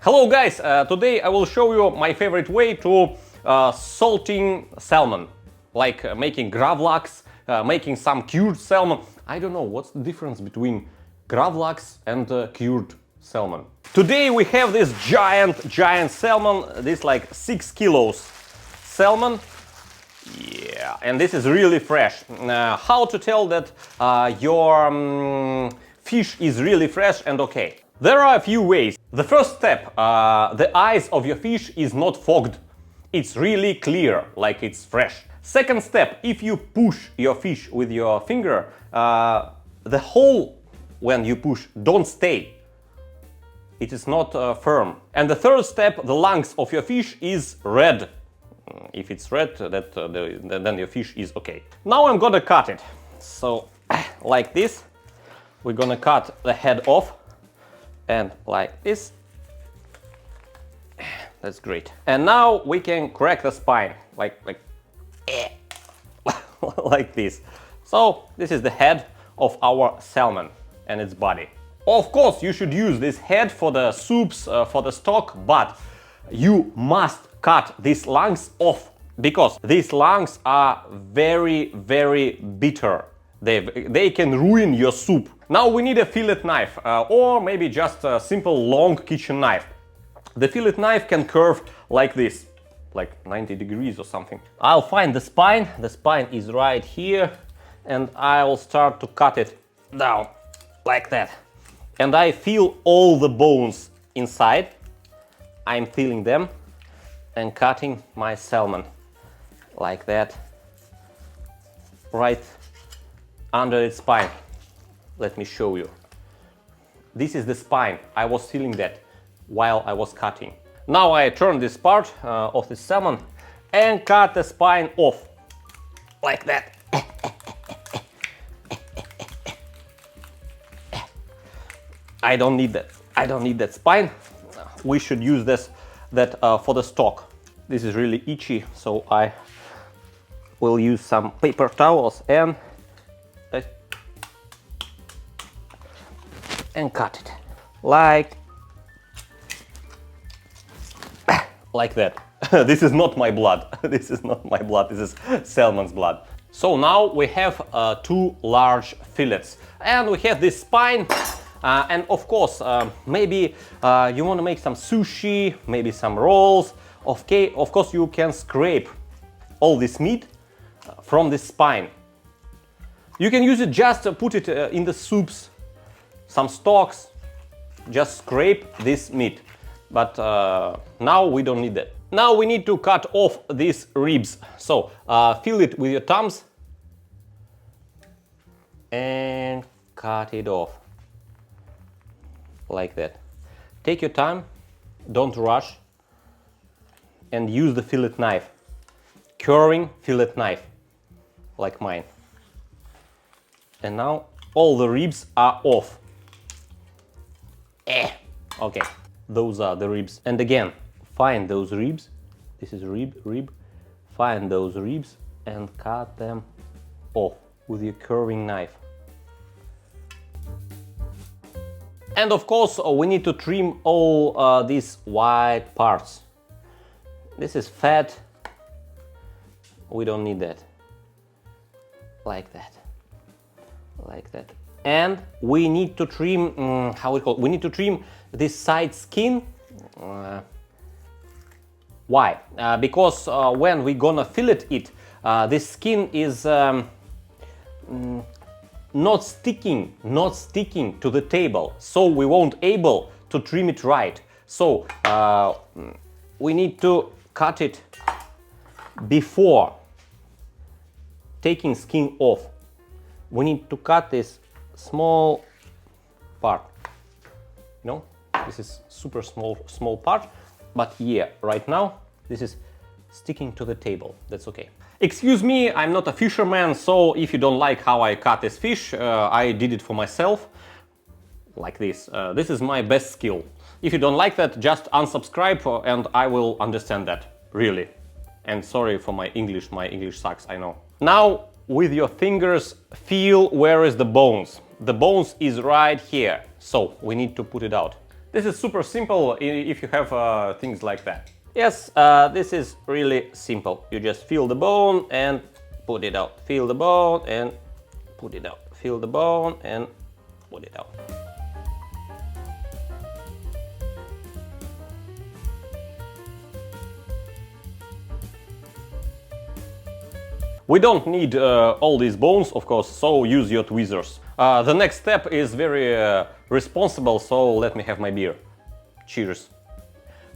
Hello guys, today I will show you my favorite way to salting salmon, like making gravlax, making some cured salmon. I don't know what's the difference between gravlax and cured salmon. Today we have this giant salmon, this like 6 kilos salmon. Yeah, and this is really fresh. How to tell that your fish is really fresh and okay? There are a few ways. The first step, the eyes of your fish is not fogged. It's really clear, like it's fresh. Second step, if you push your fish with your finger, the hole when you push don't stay. It is not firm. And the third step, the lungs of your fish is red. If it's red, then your fish is okay. Now I'm gonna cut it. So, like this, we're gonna cut the head off. And like this. That's great. And now we can crack the spine, like like this. So this is the head of our salmon and its body. Of course, you should use this head for the soups, for the stock, but you must cut these lungs off because these lungs are very bitter. They can ruin your soup. Now we need a fillet knife or maybe just a simple long kitchen knife. The fillet knife can curve like this, like 90 degrees or something. I'll find the spine. The spine is right here and I'll start to cut it down like that. And I feel all the bones inside. I'm feeling them and cutting my salmon like that, right under its spine. Let me show you. This is the spine. I was feeling that while I was cutting. Now I turn this part of the salmon and cut the spine off like that. I don't need that. I don't need that spine. We should use that for the stock. This is really itchy, so I will use some paper towels and cut it like that. This is not my blood. This is not my blood. This is salmon's blood. So now we have 2 large fillets and we have this spine. And of course, maybe you want to make some sushi, maybe some rolls. Okay, of course, you can scrape all this meat from this spine. You can use it just to put it in the soups, some stocks, just scrape this meat. But now we don't need that. Now we need to cut off these ribs. So feel it with your thumbs and cut it off like that. Take your time, don't rush, and use the fillet knife, curving fillet knife like mine. And now all the ribs are off. Okay, those are the ribs. And again, find those ribs. This is rib. Find those ribs and cut them off with your curving knife. And of course, we need to trim all these white parts. This is fat. We don't need that. Like that. Like that. And we need to trim, we need to trim this side skin. Why? Because when we're gonna fillet it, this skin is not sticking to the table, so we won't able to trim it right. So we need to cut it before taking skin off. We need to cut this small part. You know, this is super small part, but yeah, right now this is sticking to the table. That's okay. Excuse me, I'm not a fisherman, so if you don't like how I cut this fish, I did it for myself, like this. This is my best skill. If you don't like that, just unsubscribe and I will understand that, really. And sorry for my English sucks, I know. Now, with your fingers, feel where is the bones. The bones is right here, so we need to put it out. This is super simple if you have things like that. Yes, this is really simple. You just feel the bone and put it out. Feel the bone and put it out. Feel the bone and put it out. We don't need all these bones, of course, so use your tweezers. The next step is very responsible, so let me have my beer. Cheers.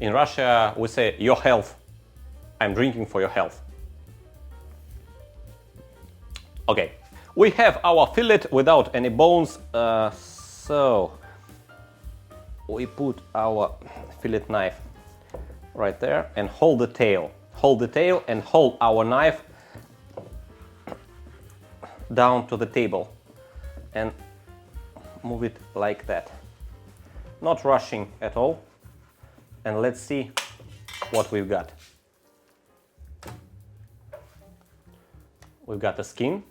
In Russia, we say your health. I'm drinking for your health. Okay, we have our fillet without any bones, so we put our fillet knife right there and hold the tail. Hold the tail and hold our knife down to the table and move it like that. Not rushing at all. And let's see what we've got. We've got the skin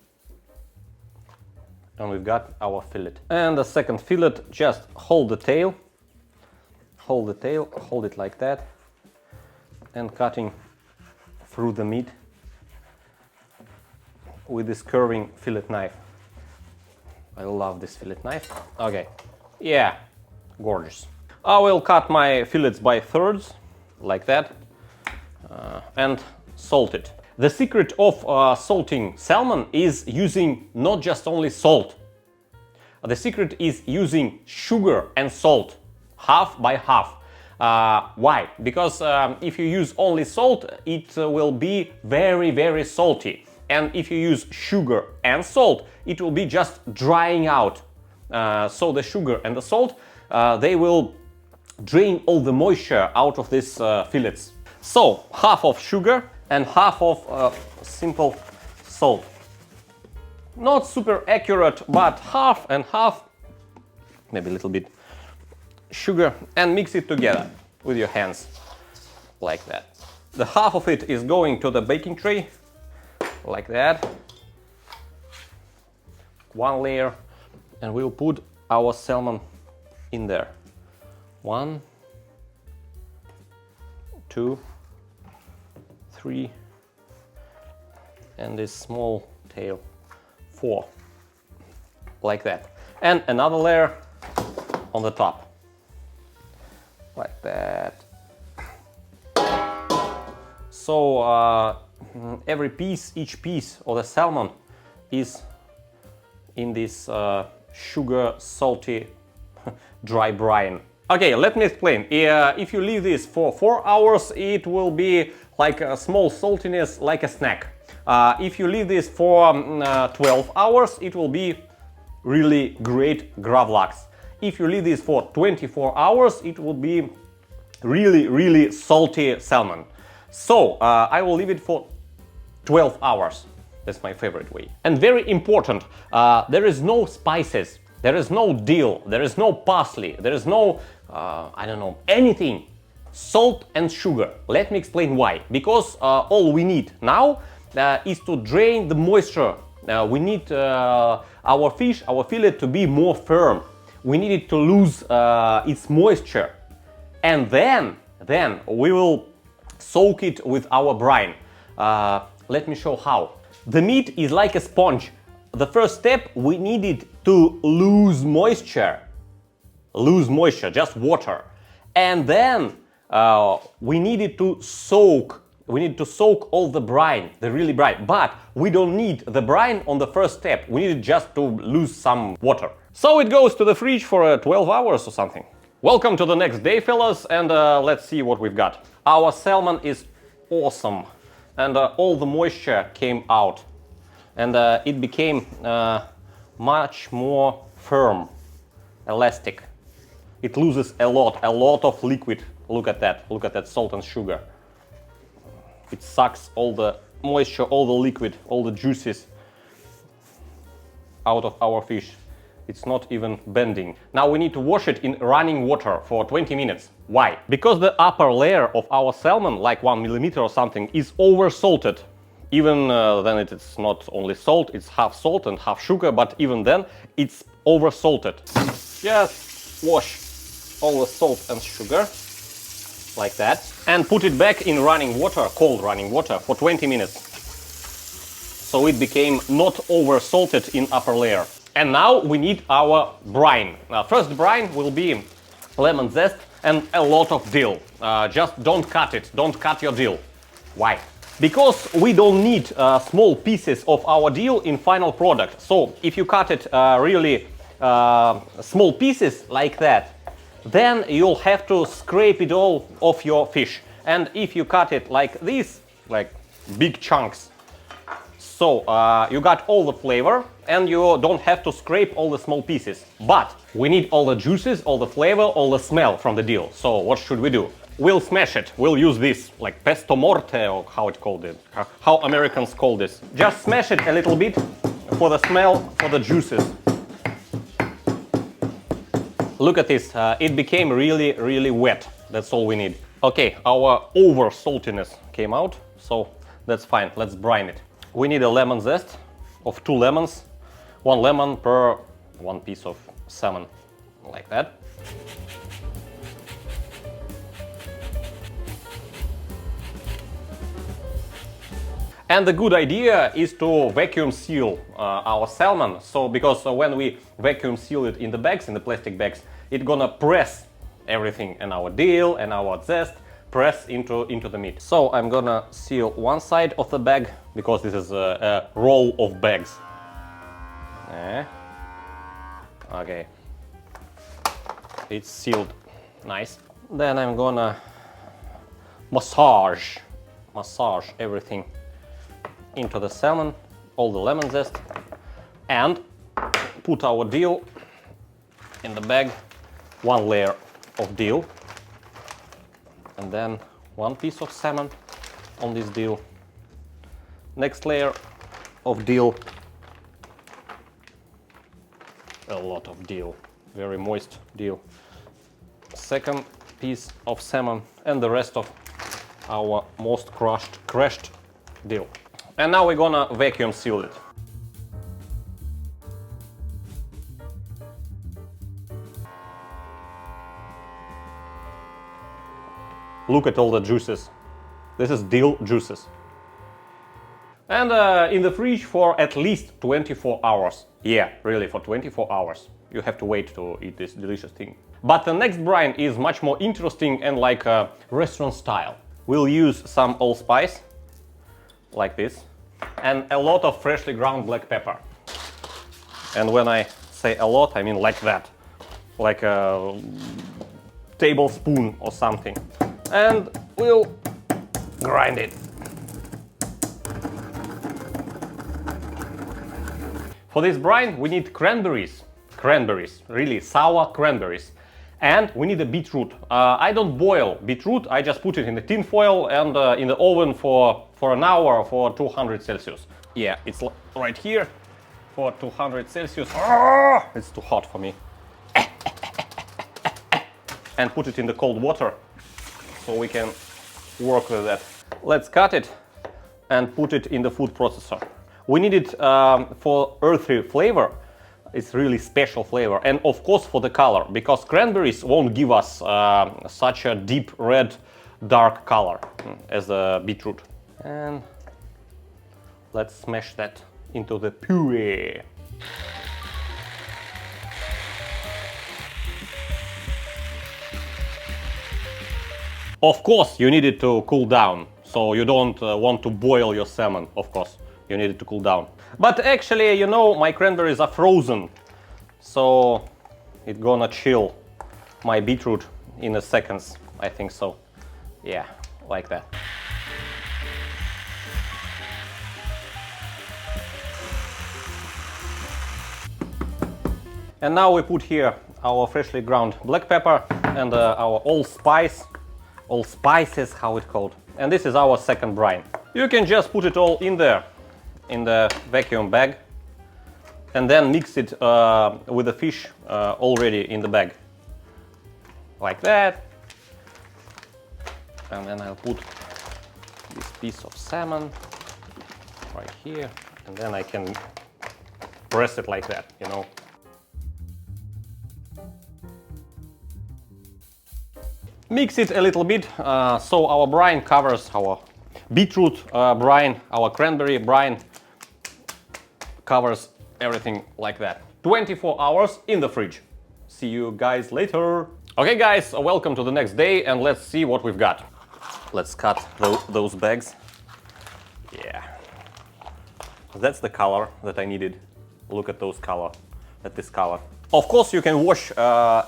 and we've got our fillet. And the second fillet, just hold the tail, hold it like that, and cutting through the meat with this curving fillet knife. I love this fillet knife. Okay, yeah, gorgeous. I will cut my fillets by thirds, like that, and salt it. The secret of salting salmon is using not just only salt. The secret is using sugar and salt, half by half. Why? Because if you use only salt, it will be very, very salty. And if you use sugar and salt, it will be just drying out. So the sugar and the salt, they will drain all the moisture out of these fillets. So half of sugar and half of simple salt. Not super accurate, but half and half, maybe a little bit sugar, and mix it together with your hands, like that. The half of it is going to the baking tray, like that. One layer, and we'll put our salmon in there. 1, 2, 3, and this small tail, 4, like that. And another layer on the top, like that. So every piece, each piece of the salmon is in this sugar, salty, dry brine. Okay, let me explain. If you leave this for 4 hours, it will be like a small saltiness, like a snack. If you leave this for 12 hours, it will be really great gravlax. If you leave this for 24 hours, it will be really, really salty salmon. So I will leave it for 12 hours. That's my favorite way. And very important, there is no spices, there is no dill, there is no parsley, there is no, I don't know, anything. Salt and sugar. Let me explain why. Because all we need now is to drain the moisture. We need our fish, our fillet to be more firm. We need it to lose its moisture. And then we will soak it with our brine. Let me show how. The meat is like a sponge. The first step, we needed to lose moisture, just water. And then we needed to soak. We need to soak all the brine, the really brine. But we don't need the brine on the first step. We need just to lose some water. So it goes to the fridge for 12 hours or something. Welcome to the next day, fellas, and let's see what we've got. Our salmon is awesome, and all the moisture came out, and it became much more firm, elastic. It loses a lot of liquid. Look at that salt and sugar. It sucks all the moisture, all the liquid, all the juices out of our fish. It's not even bending. Now we need to wash it in running water for 20 minutes. Why? Because the upper layer of our salmon, like 1 millimeter or something, is over salted. Even then it's not only salt, it's half salt and half sugar, but even then it's over salted. Just wash all the salt and sugar, like that, and put it back in running water, cold running water, for 20 minutes. So it became not over salted in upper layer. And now we need our brine. First brine will be lemon zest and a lot of dill. Just don't cut it, don't cut your dill. Why? Because we don't need small pieces of our dill in final product. So if you cut it really small pieces like that, then you'll have to scrape it all off your fish. And if you cut it like this, like big chunks, so you got all the flavor and you don't have to scrape all the small pieces. But we need all the juices, all the flavor, all the smell from the dill. So what should we do? We'll smash it. We'll use this, like pesto morte, or how it called it, how Americans call this. Just smash it a little bit for the smell, for the juices. Look at this. It became really, really wet. That's all we need. Okay, our over saltiness came out, so that's fine. Let's brine it. We need a lemon zest of 2 lemons, 1 lemon per 1 piece of salmon, like that. And the good idea is to vacuum seal our salmon. So because when we vacuum seal it in the bags, in the plastic bags, it's gonna press everything and our dill and our zest press into the meat. So I'm gonna seal one side of the bag because this is a roll of bags. Okay, it's sealed, nice. Then I'm gonna massage everything into the salmon, all the lemon zest, and put our dill in the bag. 1 layer of dill, and then 1 piece of salmon on this dill. Next layer of dill, a lot of dill, very moist dill. Second piece of salmon, and the rest of our most crushed dill. And now we're gonna vacuum seal it. Look at all the juices. This is dill juices. And in the fridge for at least 24 hours. Yeah, really, for 24 hours. You have to wait to eat this delicious thing. But the next brine is much more interesting and like restaurant style. We'll use some allspice, like this, and a lot of freshly ground black pepper. And when I say a lot, I mean like that, like a tablespoon or something. And we'll grind it. For this brine we need cranberries, really sour cranberries. And we need a beetroot. I don't boil beetroot, I just put it in the tin foil and in the oven for an hour for 200 Celsius. Yeah, it's right here for 200 Celsius. Oh, it's too hot for me. And put it in the cold water so we can work with that. Let's cut it and put it in the food processor. We need it for earthy flavor. It's really special flavor, and of course for the color, because cranberries won't give us such a deep red, dark color as the beetroot. And let's smash that into the puree. Of course you need it to cool down, so you don't want to boil your salmon, of course. You need it to cool down. But actually, you know, my cranberries are frozen, so it's gonna chill my beetroot in a seconds, I think so. Yeah, like that. And now we put here our freshly ground black pepper and our allspices, how it's called. And this is our second brine. You can just put it all in there, in the vacuum bag, and then mix it with the fish already in the bag, like that. And then I'll put this piece of salmon right here, and then I can press it like that, you know. Mix it a little bit so our brine covers our beetroot brine, our cranberry brine covers everything like that. 24 hours in the fridge. See you guys later. Okay guys, welcome to the next day and let's see what we've got. Let's cut those bags. Yeah. That's the color that I needed. Look at those color, at this color. Of course you can wash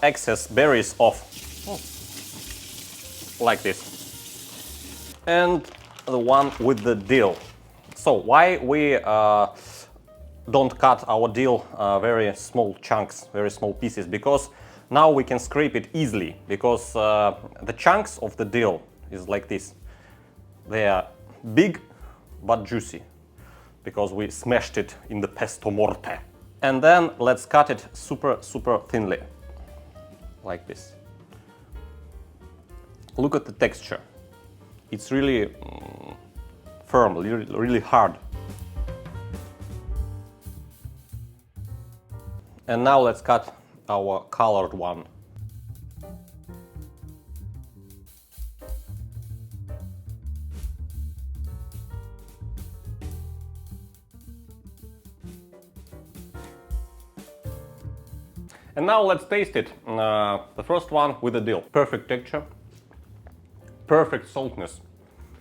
excess berries off. Like this. And the one with the dill. So why we don't cut our dill very small chunks, very small pieces? Because now we can scrape it easily, because the chunks of the dill is like this. They are big but juicy, because we smashed it in the pesto morte. And then let's cut it super thinly, like this. Look at the texture. It's really firm, really hard. And now let's cut our colored one. And now let's taste it. The first one with the dill. Perfect texture. Perfect saltness.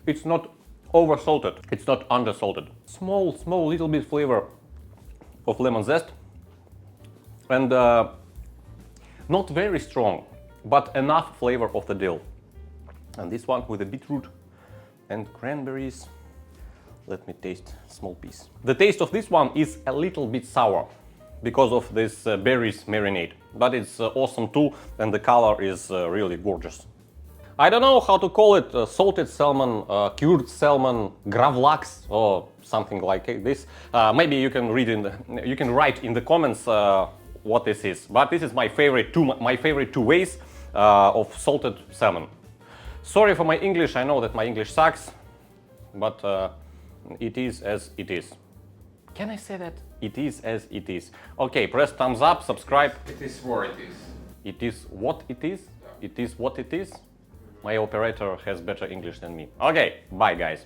It's not over salted, it's not under salted. Small little bit flavor of lemon zest, and not very strong, but enough flavor of the dill. And this one with the beetroot and cranberries. Let me taste small piece. The taste of this one is a little bit sour because of this berries marinade, but it's awesome too, and the color is really gorgeous. I don't know how to call it, salted salmon, cured salmon, gravlax, or something like this. Maybe you can you can write in the comments what this is. But this is my favorite two ways of salted salmon. Sorry for my English. I know that my English sucks, but it is as it is. Can I say that? It is as it is. Okay, press thumbs up, subscribe. It is what it is. It is what it is. It is what it is. My operator has better English than me. Okay, bye guys.